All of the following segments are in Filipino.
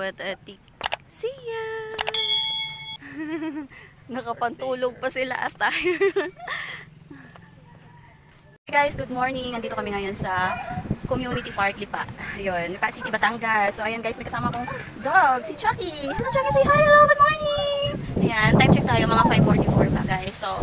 at Ate Sia. Nakapantulog pa sila at tayo. Hey guys, good morning. Nandito kami ngayon sa Community Park Lipa. Ayun, Lipa City, Batangas. So ayan guys, may kasama kong dog, si Chucky. Hello Chucky, say hi. Hello, good morning. Ayan, time check tayo, mga 5:44 pa guys. So,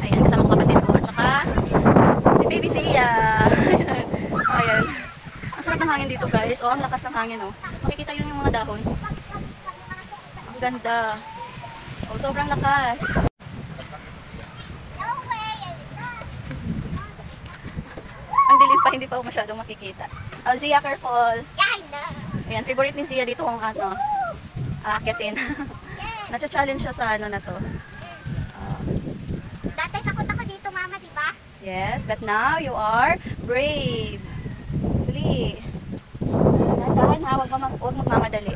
ayan, kasama ko kapatid ko at saka si Baby Sia. Ayan. Ang sarap ng hangin dito guys. Oh, ang lakas ng hangin oh. Makikita yun yung mga dahon. Ang ganda. Oh, sobrang lakas. Ang dilim pa, hindi pa ako masyadong makikita. Oh, Sia, careful. Ayan, favorite ni Sia dito kung ano, aakitin. Nacha-challenge siya sa ano na to. Dati takot ako dito, mama, di ba? Yes, but now you are brave. Dali. Dahan ha, huwag magmamadali.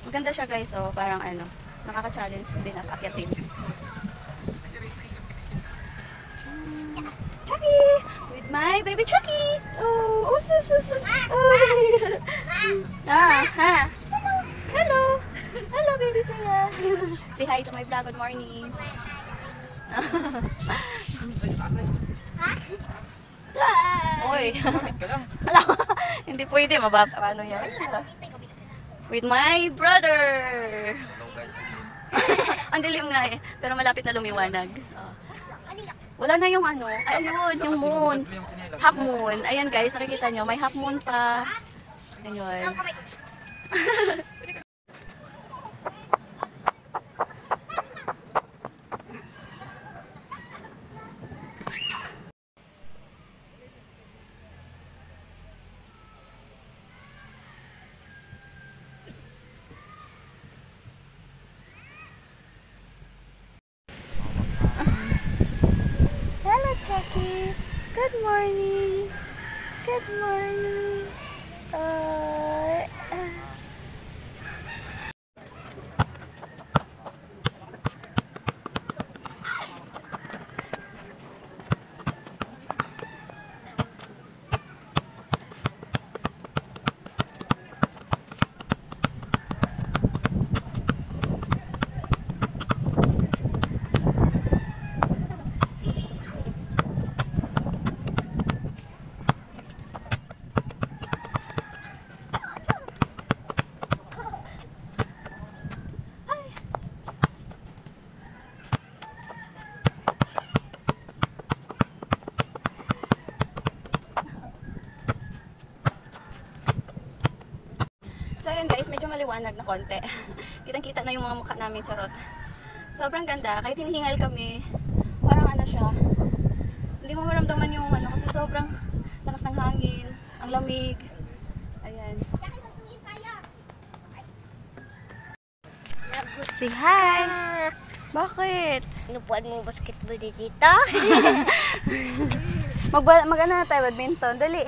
Maganda siya guys, oh, parang ano, nakaka-challenge din at akyatin. Chucky! With my baby Chucky! Oh, sus. Ha. Hello! Hello, baby Sia! Say hi to my vlog. Good morning. Oy! Hala, hindi pwede. Ano yan? With my brother! Ang dilim nga eh. Pero malapit na lumiwanag. Wala na yung ano. Ayun, yung moon. Half moon. Ayan guys, nakikita nyo. May half moon pa. Ayun. Chucky, good morning. Good morning. So ayan guys, medyo maliwanag na konti. Kitang-kita na yung mga mukha namin, charot. Sobrang ganda, kahit hinihingal kami, parang ano siya, hindi mo maramdaman yung ano, kasi sobrang lakas ng hangin, ang lamig. Ayan. Say hi! Bakit? Inupuan mo basketball dito? Mag-ano na tayo, badminton, dali.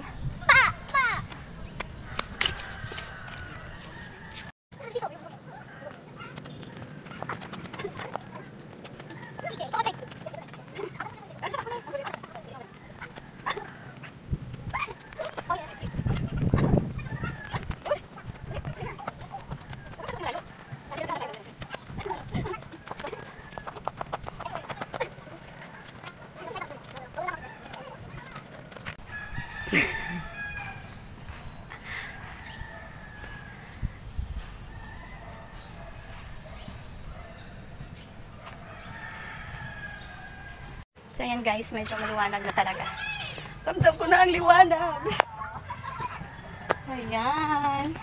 So ayan guys, medyo maliwanag na talaga. Ramdam ko na ang liwanag. Ayan.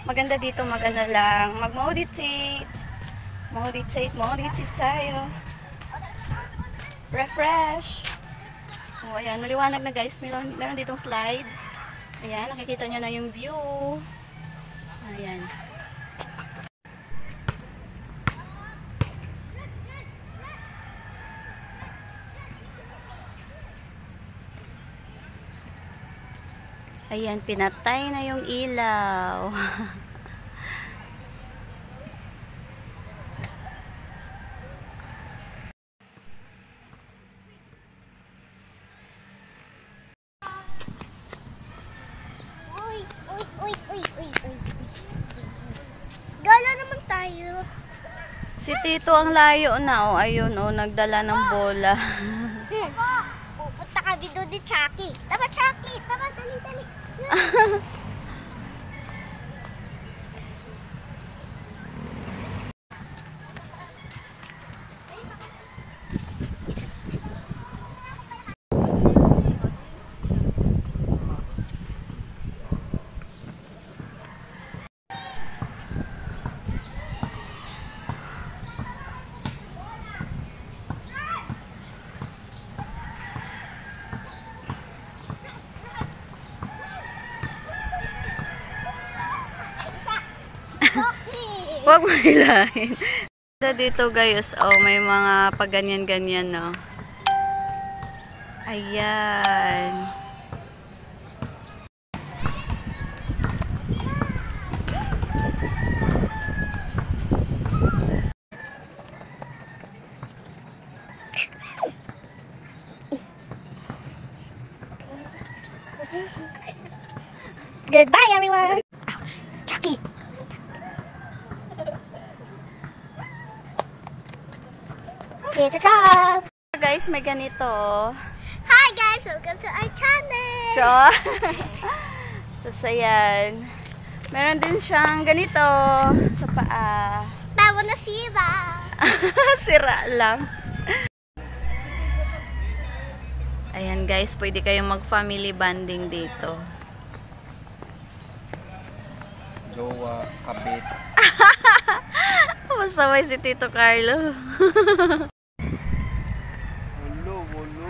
Maganda dito, mag-ano lang, mag-meditate. Meditate tayo. Refresh. O ayan, maliwanag na guys. Meron ditong slide. Ayan, nakikita nyo na yung view. Ayan. Ayan, pinatay na yung ilaw. Uy! Si Tito ang layo na, oh. Ayun, oh, nagdala ng bola. Pupunta kami doon ni Chucky. Tama, Chucky. Tama, dali, dali. Huwag mo hilahin. Dito guys, oh, may mga pagganyan-ganyan, no. Ayan. Goodbye, everyone. Chucky. Here's a truck. Guys, may ganito. Hi guys, welcome to our channel. So, ayan. Meron din siyang ganito sa paa. Bago na siba. Sira lang. Ayan guys, pwede kayong mag-family bonding dito. Jowa, kabit. Masaway si Tito Carlo. Walo.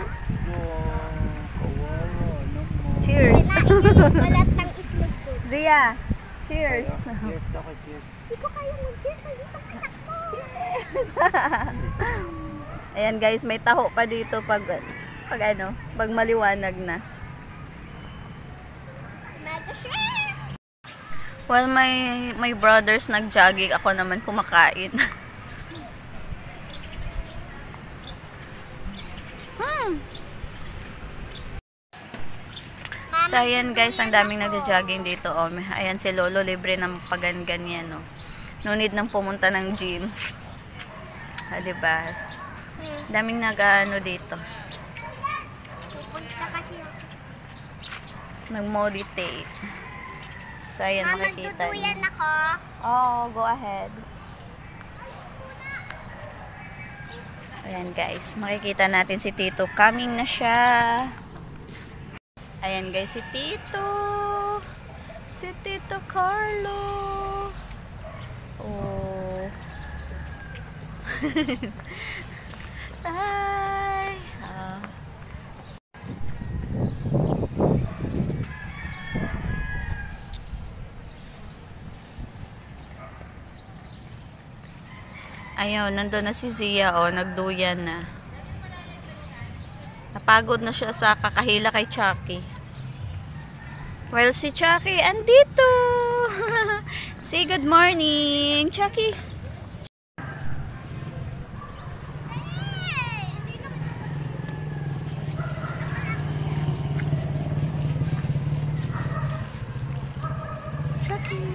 Kawawa naman. Cheers. Balat ng itlog ko. Zia, cheers. Cheers ako, cheers. Hindi ko kaya mag-cheers. Dito ka ako. Ayan guys, may taho pa dito pag maliwanag na. Mag-share. Well, my brothers nag-jogging, ako naman kumakain. So, ayan guys, ang daming nag-jogging dito. Oh. Ayan si Lolo, libre ng pagan-ganyan. Oh. No need nang pumunta ng gym. Diba? Daming nag-ano dito. Pupunta kasi ako. Nag-meditate. So, ayan, Mama, makikita niyo. magduduyan ako. Oh, go ahead. Ayan guys, makikita natin si Tito. Coming na siya. Ayan guys, si Tito. Si Tito Carlo. Oh. Ay. Ah. Ayun, nandun na si Zia, oh, nagduyan na. Napagod na siya sa kakahila kay Chucky. Well, si Chucky, andito! Say good morning, Chucky! Chucky!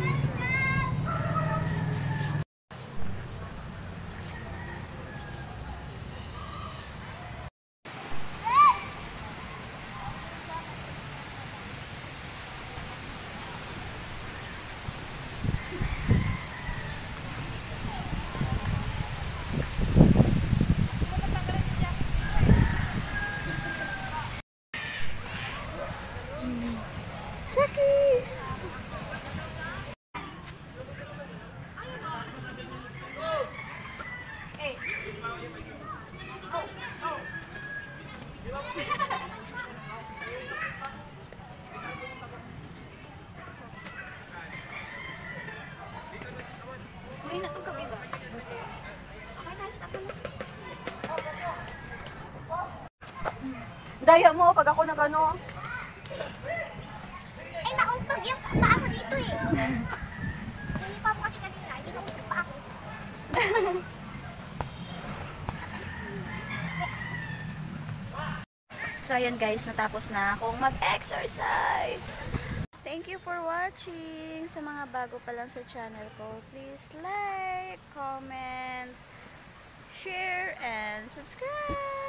Daya mo pag ako nag-ano. Ay, nauntog yung paa ko dito eh. Hindi pa ako kasi kanina. Hindi nauntog pa ako. So, ayan guys, natapos na akong mag-exercise. Thank you for watching. Sa mga bago pa lang sa channel ko, please like, comment, share, and subscribe.